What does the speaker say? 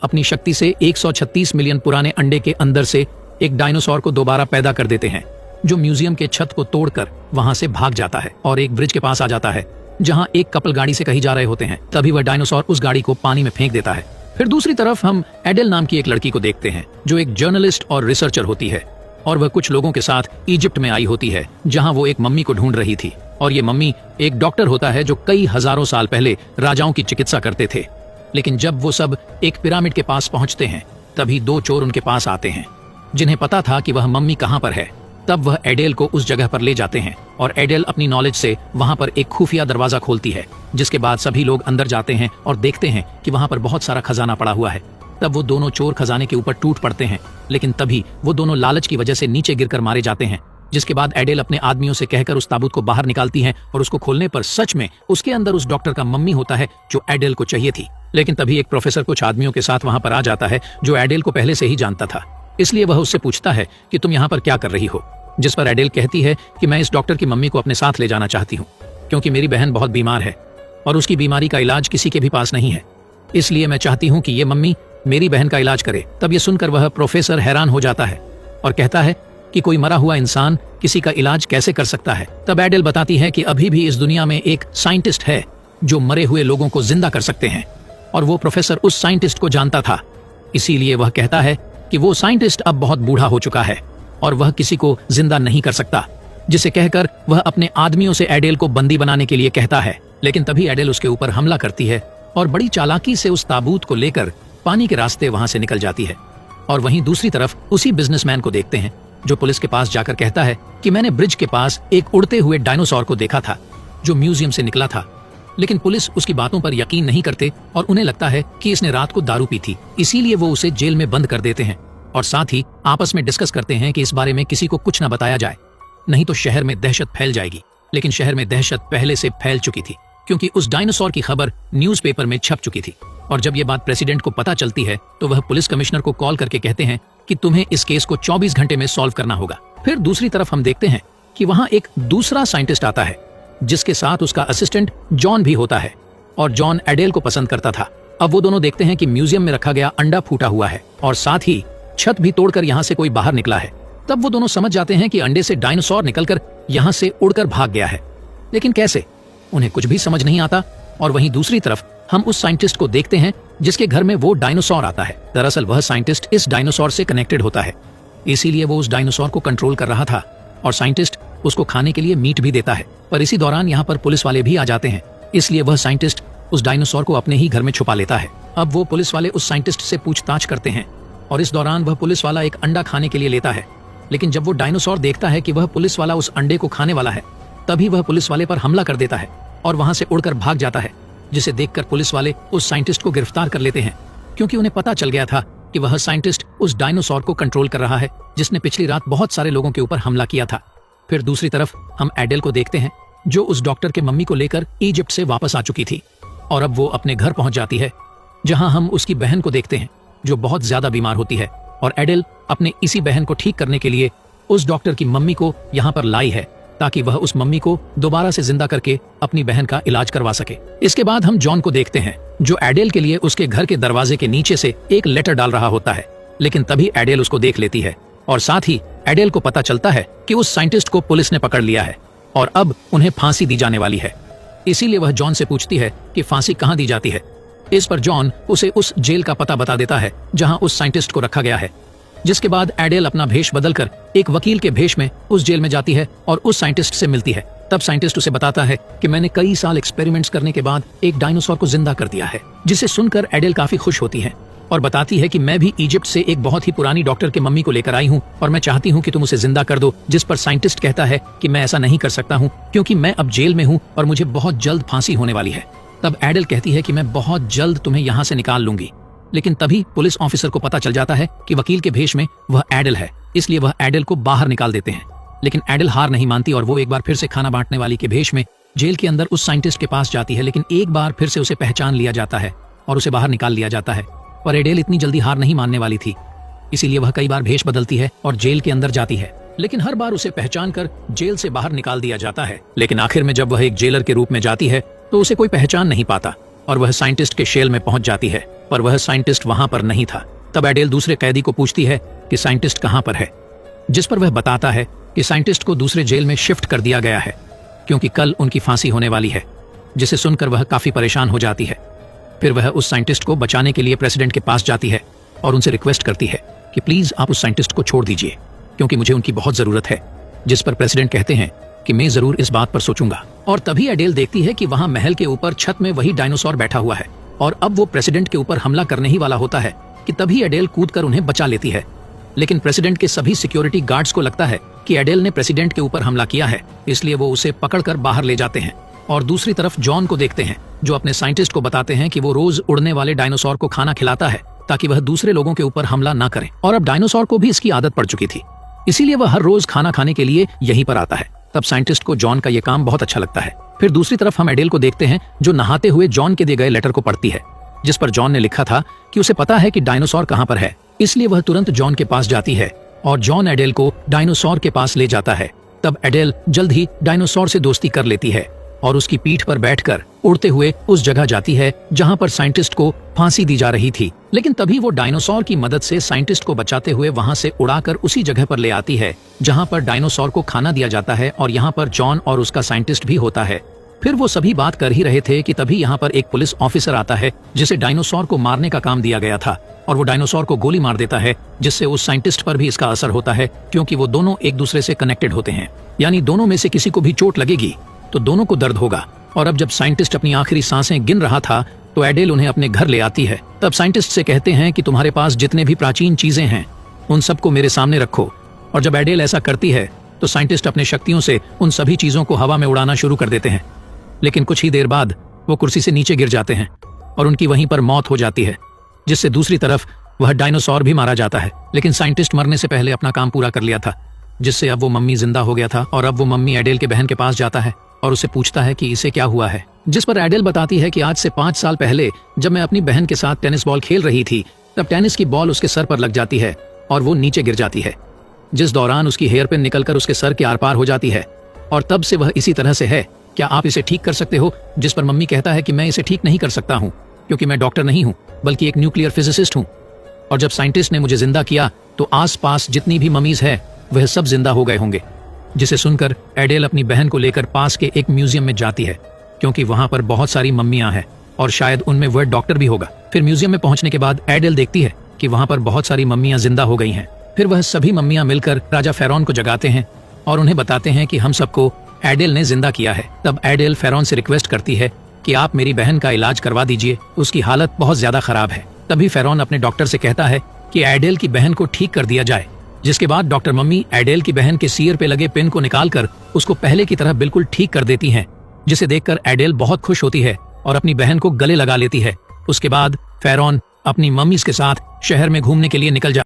अपनी शक्ति से 136 मिलियन पुराने अंडे के अंदर से एक डायनासोर को दोबारा पैदा कर देते हैं, जो म्यूजियम के छत को तोड़कर वहां से भाग जाता है और एक ब्रिज के पास आ जाता है, जहां एक कपल गाड़ी से कहीं जा रहे होते हैं। तभी वह डायनासोर उस गाड़ी को पानी में फेंक देता है। फिर दूसरी तरफ हम एडेल नाम की एक लड़की को देखते हैं, जो एक जर्नलिस्ट और रिसर्चर होती है, और वह कुछ लोगों के साथ इजिप्ट में आई होती है, जहां वो एक मम्मी को ढूंढ रही थी। और ये मम्मी एक डॉक्टर होता है जो कई हजारों साल पहले राजाओं की चिकित्सा करते थे। लेकिन जब वो सब एक पिरामिड के पास पहुंचते हैं, तभी दो चोर उनके पास आते हैं, जिन्हें पता था कि वह मम्मी कहां पर है। तब वह एडेल को उस जगह पर ले जाते हैं और एडेल अपनी नॉलेज से वहां पर एक खुफिया दरवाजा खोलती है, जिसके बाद सभी लोग अंदर जाते हैं और देखते हैं कि वहां पर बहुत सारा खजाना पड़ा हुआ है। तब वो दोनों चोर खजाने के ऊपर टूट पड़ते हैं, लेकिन तभी वो दोनों लालच की वजह से नीचे गिरकर मारे जाते हैं। जिसके बाद एडेल अपने आदमियों से कहकर उस ताबूत को बाहर निकालती है और उसको खोलने पर सच में उसके अंदर उस डॉक्टर का मम्मी होता है, जो एडेल को चाहिए थी। लेकिन तभी एक प्रोफेसर कुछ आदमियों के साथ वहां पर आ जाता है, जो एडेल को पहले से ही जानता था। इसलिए वह उससे पूछता है कि तुम यहाँ पर क्या कर रही हो। जिस पर एडेल कहती है कि मैं इस डॉक्टर की मम्मी को अपने साथ ले जाना चाहती हूँ, क्योंकि मेरी बहन बहुत बीमार है और उसकी बीमारी का इलाज किसी के भी पास नहीं है। इसलिए मैं चाहती हूँ कि ये मम्मी मेरी बहन का इलाज करे। तब ये सुनकर वह प्रोफेसर हैरान हो जाता है और कहता है कि कोई मरा हुआ इंसान किसी का इलाज कैसे कर सकता है। तब एडेल बताती है कि अभी भी इस दुनिया में एक साइंटिस्ट है जो मरे हुए लोगों को जिंदा कर सकते हैं, और वो प्रोफेसर उस साइंटिस्ट को जानता था। इसीलिए वह कहता है कि वो साइंटिस्ट अब बहुत बूढ़ा हो चुका है और वह किसी को जिंदा नहीं कर सकता, जिसे कहकर वह अपने आदमियों से एडेल को बंदी बनाने के लिए कहता है। लेकिन तभी एडेल उसके ऊपर हमला करती है और बड़ी चालाकी से उस ताबूत को लेकर पानी के रास्ते वहां से निकल जाती है। और वहीं दूसरी तरफ उसी बिजनेसमैन को देखते हैं, जो पुलिस के पास जाकर कहता है कि मैंने ब्रिज के पास एक उड़ते हुए डायनासोर को देखा था, जो म्यूजियम से निकला था। लेकिन पुलिस उसकी बातों पर यकीन नहीं करते और उन्हें लगता है कि इसने रात को दारू पी थी, इसीलिए वो उसे जेल में बंद कर देते हैं। और साथ ही आपस में डिस्कस करते हैं कि इस बारे में किसी को कुछ न बताया जाए, नहीं तो शहर में दहशत फैल जाएगी। लेकिन शहर में दहशत पहले से फैल चुकी थी, क्योंकि उस डायनासोर की खबर न्यूज़पेपर में छप चुकी थी। और जब ये बात प्रेसिडेंट को पता चलती है, तो वह पुलिस कमिश्नर को कॉल करके कहते हैं कि तुम्हें इस केस को 24 घंटे में सॉल्व करना होगा। फिर दूसरी तरफ हम देखते हैं कि वहां एक दूसरा साइंटिस्ट आता है, जिसके साथ उसका असिस्टेंट जॉन भी होता है, और जॉन एडेल को पसंद करता था। अब वो दोनों देखते हैं कि म्यूजियम में रखा गया अंडा फूटा हुआ है और साथ ही छत भी तोड़कर यहाँ से कोई बाहर निकला है। तब वो दोनों समझ जाते हैं कि अंडे से डायनासोर निकलकर यहाँ से उड़कर भाग गया है, लेकिन कैसे, उन्हें कुछ भी समझ नहीं आता। और वहीं दूसरी तरफ हम उस साइंटिस्ट को देखते हैं जिसके घर में वो डायनासोर आता है। दरअसल वह साइंटिस्ट इस डायनासोर से कनेक्टेड होता है, इसीलिए वो उस डायनासोर को कंट्रोल कर रहा था, और साइंटिस्ट उसको खाने के लिए मीट भी देता है। पर इसी दौरान यहाँ पर पुलिस वाले भी आ जाते हैं, इसलिए वह साइंटिस्ट उस डायनासोर को अपने ही घर में छुपा लेता है। अब वो पुलिस वाले उस साइंटिस्ट से पूछताछ करते हैं, और इस दौरान वह पुलिस वाला एक अंडा खाने के लिए लेता है। लेकिन जब वो डायनासोर देखता है कि वह पुलिस वाला उस अंडे को खाने वाला है, तभी वह पुलिस वाले पर हमला कर देता है और वहां से उड़कर भाग जाता है, जिसे देखकर पुलिस वाले उस साइंटिस्ट को गिरफ्तार कर लेते हैं, क्योंकि उन्हें पता चल गया था कि वह साइंटिस्ट उस डायनासोर को कंट्रोल कर रहा है, जिसने पिछली रात बहुत सारे लोगों के ऊपर हमला किया था। फिर दूसरी तरफ हम एडेल को देखते हैं, जो उस डॉक्टर के मम्मी को लेकर इजिप्ट से वापस आ चुकी थी, और अब वो अपने घर पहुंच जाती है, जहां हम उसकी बहन को देखते हैं, जो बहुत ज्यादा बीमार होती है। और एडेल अपने इसी बहन को ठीक करने के लिए उस डॉक्टर की मम्मी को यहाँ पर लाई है, ताकि वह उस मम्मी को दोबारा से जिंदा करके अपनी बहन का इलाज करवा सके। इसके बाद हम जॉन को देखते हैं, जो एडेल के लिए उसके घर के दरवाजे के नीचे से एक लेटर डाल रहा होता है। लेकिन तभी एडेल उसको देख लेती है, और साथ ही एडेल को पता चलता है कि उस साइंटिस्ट को पुलिस ने पकड़ लिया है और अब उन्हें फांसी दी जाने वाली है। इसीलिए वह जॉन से पूछती है कि फांसी कहाँ दी जाती है। इस पर जॉन उसे उस जेल का पता बता देता है जहां उस साइंटिस्ट को रखा गया है। जिसके बाद एडेल अपना भेष बदलकर एक वकील के भेष में उस जेल में जाती है और उस साइंटिस्ट से मिलती है। तब साइंटिस्ट उसे बताता है कि मैंने कई साल एक्सपेरिमेंट्स करने के बाद एक डायनासोर को जिंदा कर दिया है, जिसे सुनकर एडेल काफी खुश होती है और बताती है कि मैं भी इजिप्ट से एक बहुत ही पुरानी डॉक्टर के मम्मी को लेकर आई हूँ और मैं चाहती हूँ कि तुम उसे जिंदा कर दो। जिस पर साइंटिस्ट कहता है कि मैं ऐसा नहीं कर सकता हूँ, क्योंकि मैं अब जेल में हूँ और मुझे बहुत जल्द फांसी होने वाली है। तब एडेल कहती है कि मैं बहुत जल्द तुम्हें यहाँ से निकाल लूंगी। लेकिन तभी पुलिस ऑफिसर को पता चल जाता है कि वकील के भेष में वह एडेल है, इसलिए वह एडेल को बाहर निकाल देते हैं। लेकिन एडेल हार नहीं मानती और वो एक बार फिर से खाना बांटने वाली के भेष में जेल के अंदर उस साइंटिस्ट के पास जाती है। लेकिन एक बार फिर से उसे पहचान लिया जाता है और उसे बाहर निकाल लिया जाता है। पर एडेल इतनी जल्दी हार नहीं मानने वाली थी, इसीलिए वह कई बार भेष बदलती है और जेल के अंदर जाती है। लेकिन हर बार उसे पहचान कर जेल से बाहर निकाल दिया जाता है। लेकिन आखिर में जब वह एक जेलर के रूप में जाती है तो उसे कोई पहचान नहीं पाता और वह साइंटिस्ट के शेल में पहुंच जाती है, पर वह साइंटिस्ट वहां पर नहीं था। तब एडेल दूसरे कैदी को पूछती है कि साइंटिस्ट कहां पर है, जिस पर वह बताता है कि साइंटिस्ट को दूसरे जेल में शिफ्ट कर दिया गया है क्योंकि कल उनकी फांसी होने वाली है, जिसे सुनकर वह काफी परेशान हो जाती है। फिर वह उस साइंटिस्ट को बचाने के लिए प्रेसिडेंट के पास जाती है और उनसे रिक्वेस्ट करती है कि प्लीज आप उस साइंटिस्ट को छोड़ दीजिए क्योंकि मुझे उनकी बहुत जरूरत है, जिस पर प्रेसिडेंट कहते हैं कि मैं जरूर इस बात पर सोचूंगा। और तभी एडेल देखती है कि वहां महल के ऊपर छत में वही डायनासोर बैठा हुआ है और अब वो प्रेसिडेंट के ऊपर हमला करने ही वाला होता है कि तभी एडेल कूदकर उन्हें बचा लेती है। लेकिन प्रेसिडेंट के सभी सिक्योरिटी गार्ड्स को लगता है कि एडेल ने प्रेसिडेंट के ऊपर हमला किया है, इसलिए वो उसे पकड़कर बाहर ले जाते हैं। और दूसरी तरफ जॉन को देखते हैं, जो अपने साइंटिस्ट को बताते हैं कि वो रोज उड़ने वाले डायनासोर को खाना खिलाता है ताकि वह दूसरे लोगों के ऊपर हमला ना करे। और अब डायनासोर को भी इसकी आदत पड़ चुकी थी, इसीलिए वह हर रोज खाना खाने के लिए यहीं पर आता है। तब साइंटिस्ट को जॉन का ये काम बहुत अच्छा लगता है। फिर दूसरी तरफ हम एडेल को देखते हैं, जो नहाते हुए जॉन के दिए गए लेटर को पढ़ती है, जिस पर जॉन ने लिखा था कि उसे पता है कि डायनासोर कहां पर है, इसलिए वह तुरंत जॉन के पास जाती है और जॉन एडेल को डायनासोर के पास ले जाता है। तब एडेल जल्द ही डायनासोर से दोस्ती कर लेती है और उसकी पीठ पर बैठकर उड़ते हुए उस जगह जाती है जहां पर साइंटिस्ट को फांसी दी जा रही थी। लेकिन तभी वो डायनासोर की मदद से साइंटिस्ट को बचाते हुए वहां से उड़ाकर उसी जगह पर ले आती है जहां पर डायनासोर को खाना दिया जाता है और यहाँ पर जॉन और उसका साइंटिस्ट भी होता है। फिर वो सभी बात कर ही रहे थे कि तभी यहाँ पर एक पुलिस ऑफिसर आता है जिसे डायनासोर को मारने का काम दिया गया था और वो डायनासोर को गोली मार देता है, जिससे उस साइंटिस्ट पर भी इसका असर होता है क्योंकि वो दोनों एक दूसरे से कनेक्टेड होते हैं, यानी दोनों में से किसी को भी चोट लगेगी तो दोनों को दर्द होगा। और अब जब साइंटिस्ट अपनी आखिरी सांसें गिन रहा था तो एडेल उन्हें अपने घर ले आती है। तब साइंटिस्ट से कहते हैं कि तुम्हारे पास जितने भी प्राचीन चीजें हैं उन सबको मेरे सामने रखो। और जब एडेल ऐसा करती है तो साइंटिस्ट अपने शक्तियों से उन सभी चीजों को हवा में उड़ाना शुरू कर देते हैं। लेकिन कुछ ही देर बाद वो कुर्सी से नीचे गिर जाते हैं और उनकी वहीं पर मौत हो जाती है, जिससे दूसरी तरफ वह डायनासोर भी मारा जाता है। लेकिन साइंटिस्ट मरने से पहले अपना काम पूरा कर लिया था, जिससे अब वो मम्मी जिंदा हो गया था। और अब वो मम्मी एडेल के बहन के पास जाता है और उसे पूछता है कि इसे क्या हुआ है, जिस पर एडेल बताती है कि आज से 5 साल पहले जब मैं अपनी बहन के साथ टेनिस बॉल खेल रही थी तब टेनिस की बॉल उसके सर पर लग जाती है और वो नीचे गिर जाती है, जिस दौरान उसकी हेयर पिन निकलकर उसके सर के आर पार हो जाती है और तब से वह इसी तरह से है। क्या आप इसे ठीक कर सकते हो? जिस पर मम्मी कहता है कि मैं इसे ठीक नहीं कर सकता हूँ क्योंकि मैं डॉक्टर नहीं हूँ बल्कि एक न्यूक्लियर फिजिसिस्ट हूँ, और जब साइंटिस्ट ने मुझे जिंदा किया तो आसपास जितनी भी मम्मीज है वह सब जिंदा हो गए होंगे। जिसे सुनकर एडेल अपनी बहन को लेकर पास के एक म्यूजियम में जाती है क्योंकि वहां पर बहुत सारी मम्मियां हैं और शायद उनमें वह डॉक्टर भी होगा। फिर म्यूजियम में पहुंचने के बाद एडेल देखती है कि वहां पर बहुत सारी मम्मियां जिंदा हो गई हैं। फिर वह सभी मम्मियां मिलकर राजा फेरौन को जगाते हैं और उन्हें बताते हैं कि हम सबको एडेल ने जिंदा किया है। तब एडेल फेरौन से रिक्वेस्ट करती है कि आप मेरी बहन का इलाज करवा दीजिए, उसकी हालत बहुत ज्यादा खराब है। तभी फेरौन अपने डॉक्टर से कहता है कि एडेल की बहन को ठीक कर दिया जाए, जिसके बाद डॉक्टर मम्मी एडेल की बहन के सिर पे लगे पिन को निकालकर उसको पहले की तरह बिल्कुल ठीक कर देती हैं, जिसे देखकर एडेल बहुत खुश होती है और अपनी बहन को गले लगा लेती है। उसके बाद फेरौन अपनी मम्मी के साथ शहर में घूमने के लिए निकल जाता है।